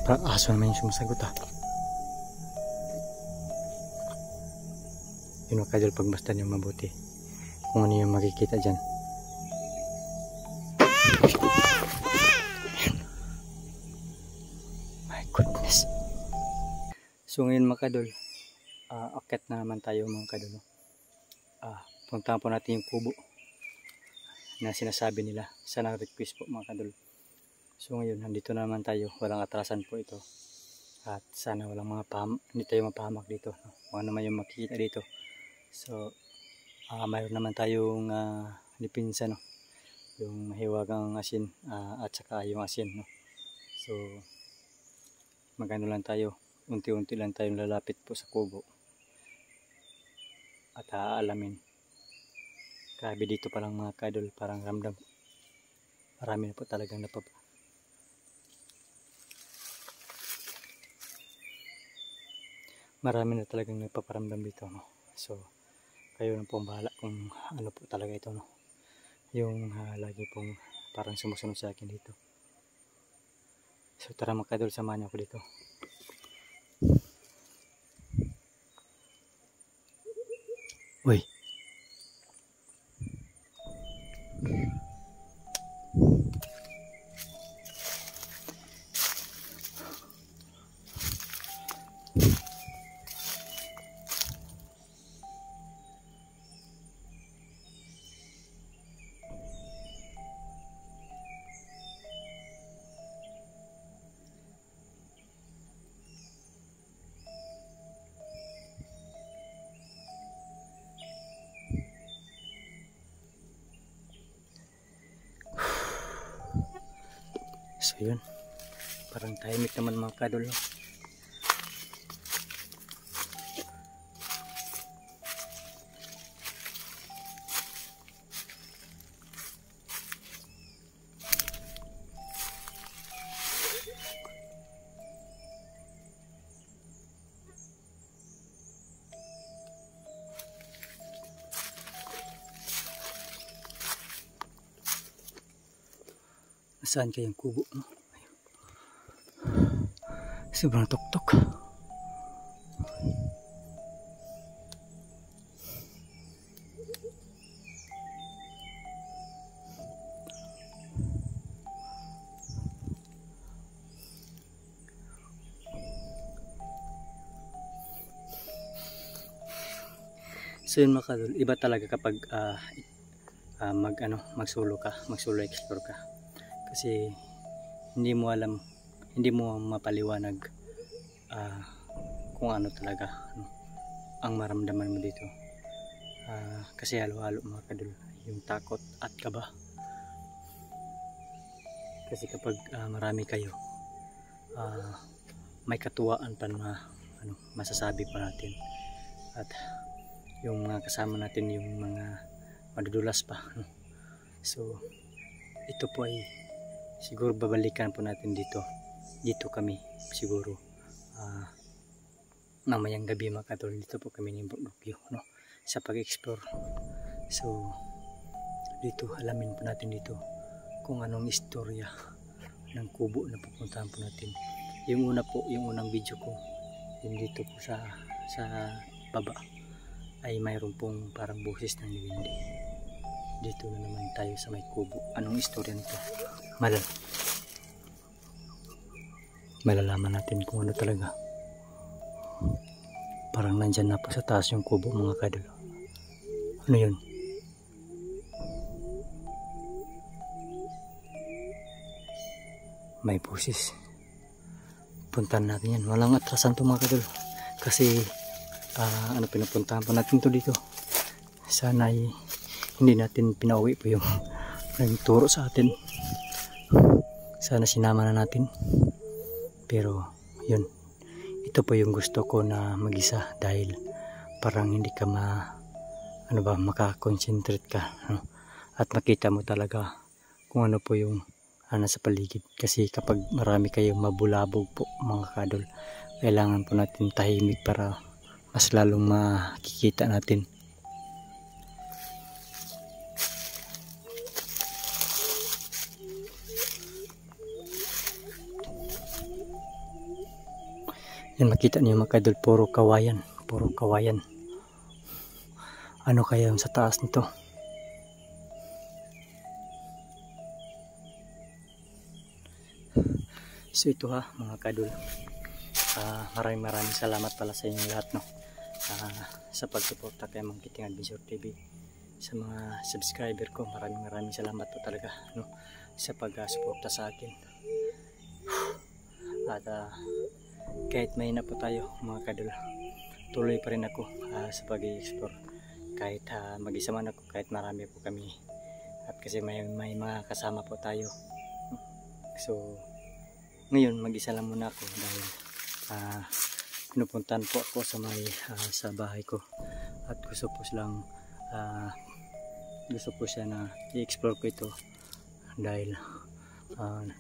Parang aso naman yung sumasagot ah. Yun mga kadol, pagbastan yung mabuti kung ano yung makikita dyan. My goodness. So ngayon mga kadol, akit na naman tayo mga kadol. Puntahan po natin yung kubo na sinasabi nila sa na-request po mga kadol. So ngayon nandito na naman tayo, walang atrasan po ito. At sana walang hindi tayo mapahamak dito, no? Kung ano naman yung makikita dito. So mayroon naman tayong lipinsa, no? Yung hiwagang asin at saka yung asin, no? So magano lang tayo, unti-unti lang tayong lalapit po sa kubo at aalamin. Grabe dito palang mga kadol, parang ramdam marami na po talagang marami na talagang nagpaparamdam dito, no? So kayo na pong bahala kung ano po talaga ito, no? Yung lagi pong parang sumusunod sa akin dito. So tara mga kadol, samahan niyo ako dito. Uy, so yun, parang tahimik naman mga kadol, no? Saan kayang kubo, no? Sobrang tuktok. So yun mga kadol, iba talaga kapag magsolo explore ka. Kasi hindi mo alam, hindi mo mapaliwanag kung ano talaga, no, ang maramdaman mo dito. Kasi halo-halo mga kadol, yung takot at kaba. Kasi kapag marami kayo, may katuwaan pa na masasabi pa natin. At yung mga kasama natin, yung mga madudulas pa, no? So ito po ay siguro babalikan po natin dito kami siguro mamayang gabi mga kadol. Dito po kami ni Bukyo, no, sa pag-explore. So dito alamin po natin dito kung anong istorya ng kubo na pupuntahan po natin. Yung unang video ko, yung dito po sa baba, ay mayroon pong parang boses ng liwindi. Dito na naman tayo sa may kubo. Anong istorya nito? Malalaman natin kung ano talaga. Parang nandyan na po sa taas yung kubo mga kadol. Ano yun? May boses. Puntahan natin yan. Walang atrasan to mga kadol. Kasi pinapuntahan po natin to dito. Sana ay hindi natin pinauwi po yung nagturo sa atin. Sana sinama na natin. Pero yun, ito po yung gusto ko na mag-isa, dahil parang hindi ka makakonsentrate ka, no? At makita mo talaga kung ano po yung nasa paligid. Kasi kapag marami kayong mabulabog po mga kadol, kailangan po natin tahimik para mas lalong makikita natin. Yan, makita niyo mga kadol, puro kawayan. Puro kawayan. Ano kaya yung sa taas nito? So ito ha mga kadol, maraming salamat pala sa inyong lahat, no, sa pagsuporta kay Mang Kiting Adventure TV. Sa mga subscriber ko, maraming salamat po talaga, no, sa pagsuporta sa akin. At kahit may na po tayo mga kadol, tuloy pa rin ako sa pag-i-explore. Kahit mag-isa man ako, kahit marami po kami, at kasi may mga kasama po tayo. So ngayon mag-isa lang muna ako dahil pinupuntahan po ako sa sa bahay ko, at gusto po siya na i-explore ko ito dahil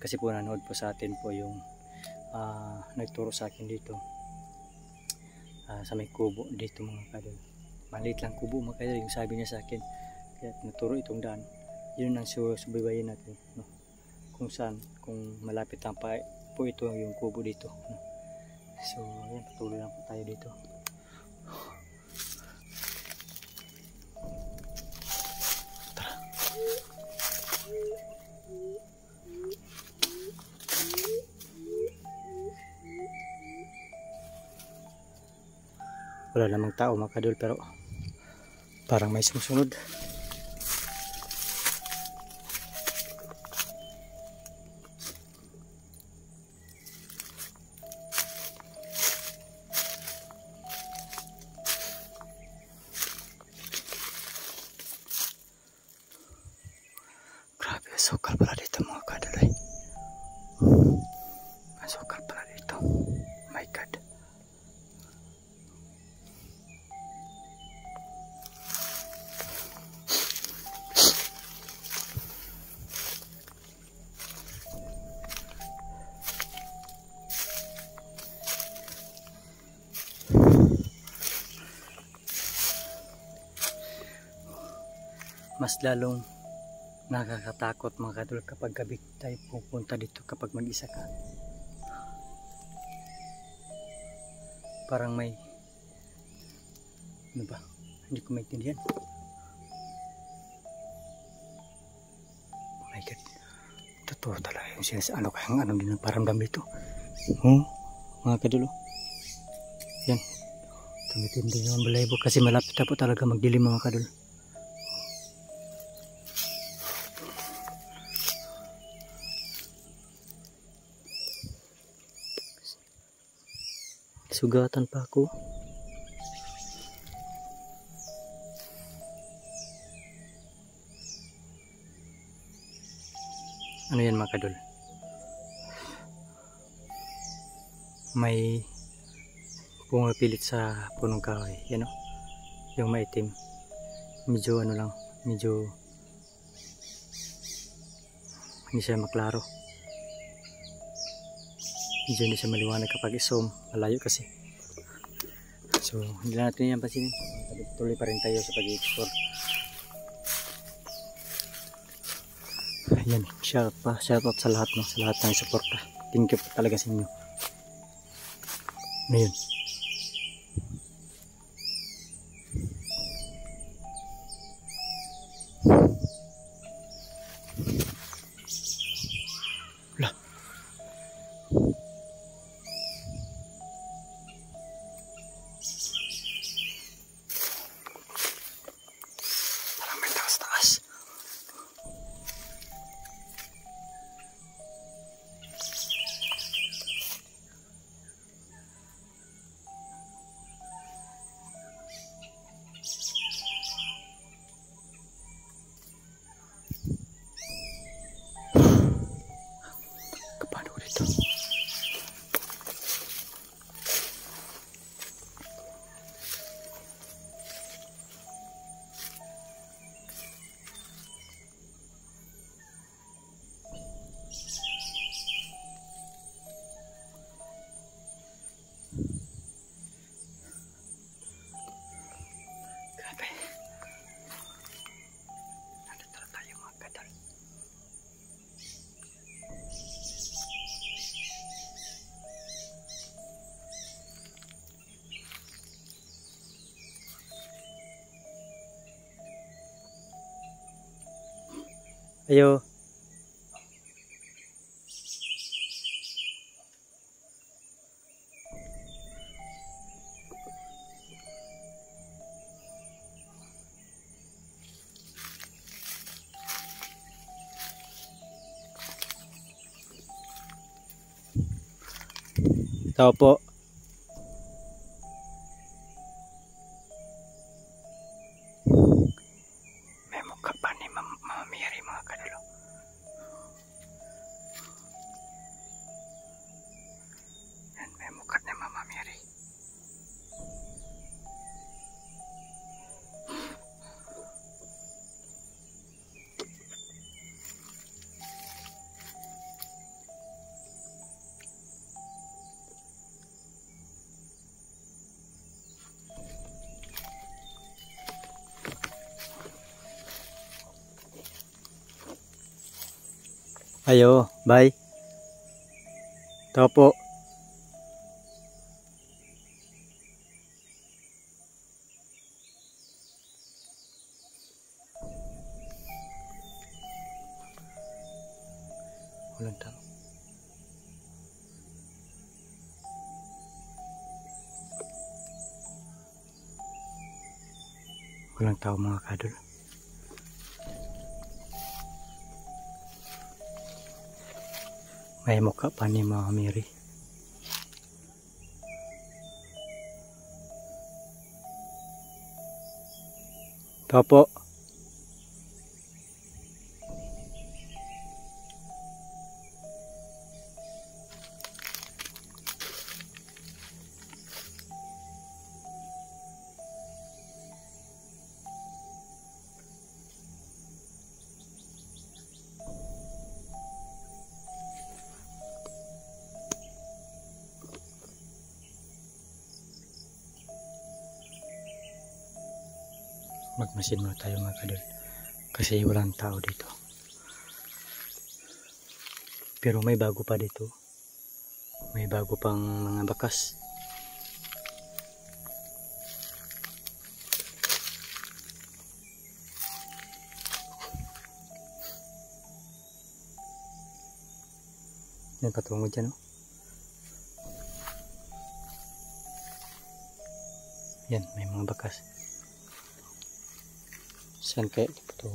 kasi po nanood po sa atin po yung nagturo sa akin dito sa may kubo dito mga kadol. Maliit lang kubo mga kadol yung sabi niya sa akin, kaya naturo itong daan. Yun ang subaybayin natin, no? Kung saan, kung malapit lang pa po ito yung kubo dito, no? So yan, patuloy lang po tayo dito. Tara. Wala namang tao mga kadol, pero parang may sumusunod. Grabe, sokal pala dito mga kadol. Sokal pala dito. My God. Mas lalong nakakatakot mga kadol kapag gabi tayo pupunta dito, kapag mag-isa ka. Parang may ano ba? Hindi ko maintindihan. Oh my God. Totoo talaga yung ano kayang ano din ang paramdam dito. Mga kadol. Yan. Tumitindi naman balaybo kasi malapit na po talaga magdilim mga kadol. Sugatan pa ako. Ano yan mga kadol? May pumapilit sa punong kahoy. Yan o. Yung maitim. Medyo ano lang. Medyo hindi siya maklaro. Medyo hindi siya maliwanag kapag isom. Malayo kasi. So hindi lang natin yan pansinin. Tuloy pa rin tayo sa pag-i-explore. Ayan, shout out sa lahat, no? Sa lahat ng suporta. Thank you po talaga sa inyo. Ngayon, lah, parang may taas. Ayo. Tao po. May mukha pa ni Mama Mary mga kadalo. Yan, may mukha ni Mama Mary. Ayo, bye. Tao po. Walang tao. Walang tao mga kadol. May mukha pa ni Mama Mary. Tao po. Magmasid muna tayo mga kadol kasi walang tao dito, pero may bago pa dito, may bago pang mga bakas. Yan patungo dyan, oh. Yan, may mga bakas. Saan kaya ito?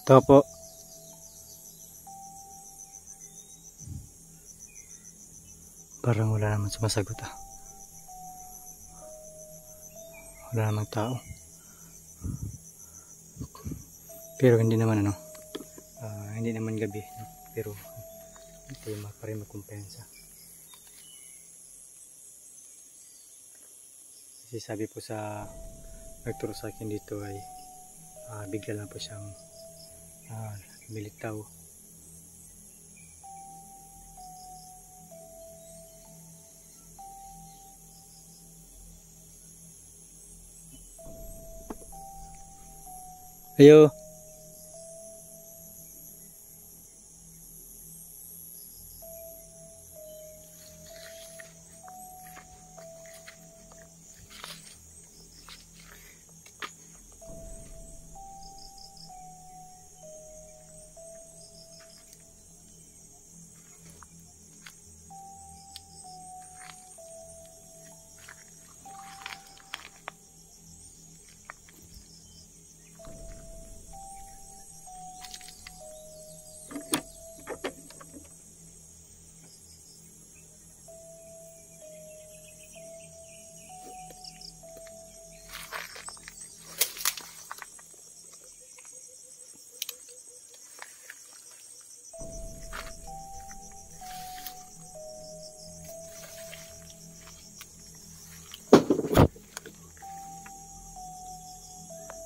Ito po. Parang wala naman sumasagot, ah. Wala namang tao. Pero hindi naman hindi naman gabi, no? Pero ito yung pa rin magkumpensa. Kasi sabi po sa nagturo sa akin dito ay bigla lang po siyang militaw. Ayo.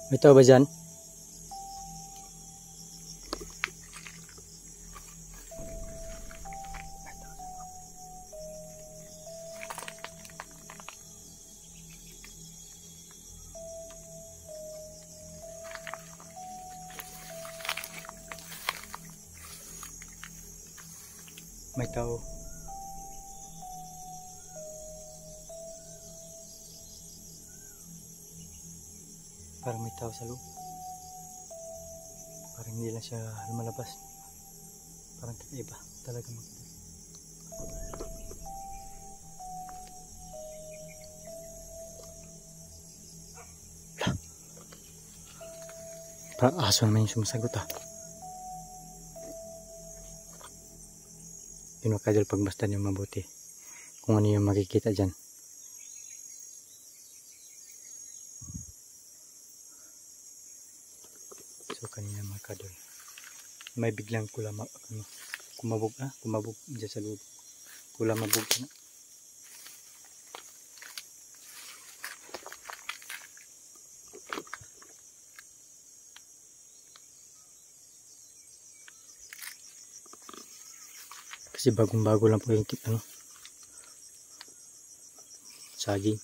May tao ba dyan? May tao. Parang may tao sa loob. Parang hindi lang siya lumalabas. Parang kakaiba talaga mga kadol. Parang aso naman yung sumasagot Yun mga kadol, pagbastan yung mabuti kung ano yung makikita dyan. So kanina mga kadol, may biglang kumabog dyan sa loob. Kulamabog na. Kasi bagong-bago lang po yung saging.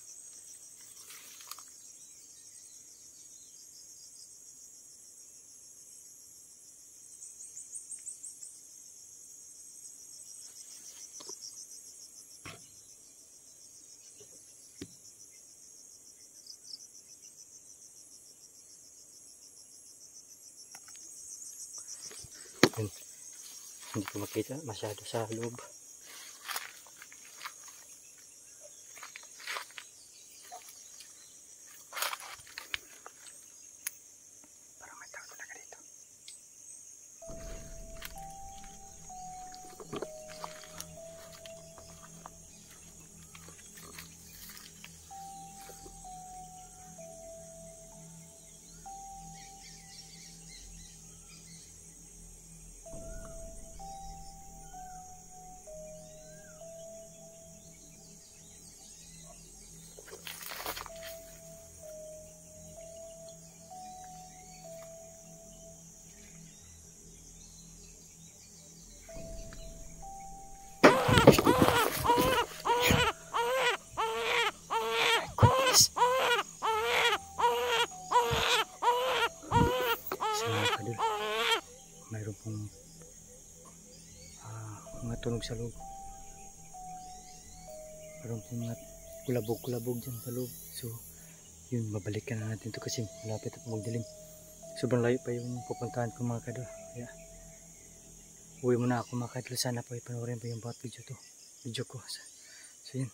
Yun. Hindi ko makita masyado sa loob. Parang may tao talaga dito. Mayroon pong mga tunog sa loob. Mayroon pong mga kulabog dyan sa loob. So yun, babalikan na natin to kasi malapit at magdilim. Sobrang layo pa yung pupuntahan ko mga kadol. Kaya uwi muna ako mga kadol. Sana po ipanoorin po yung bawat video ko. So yun.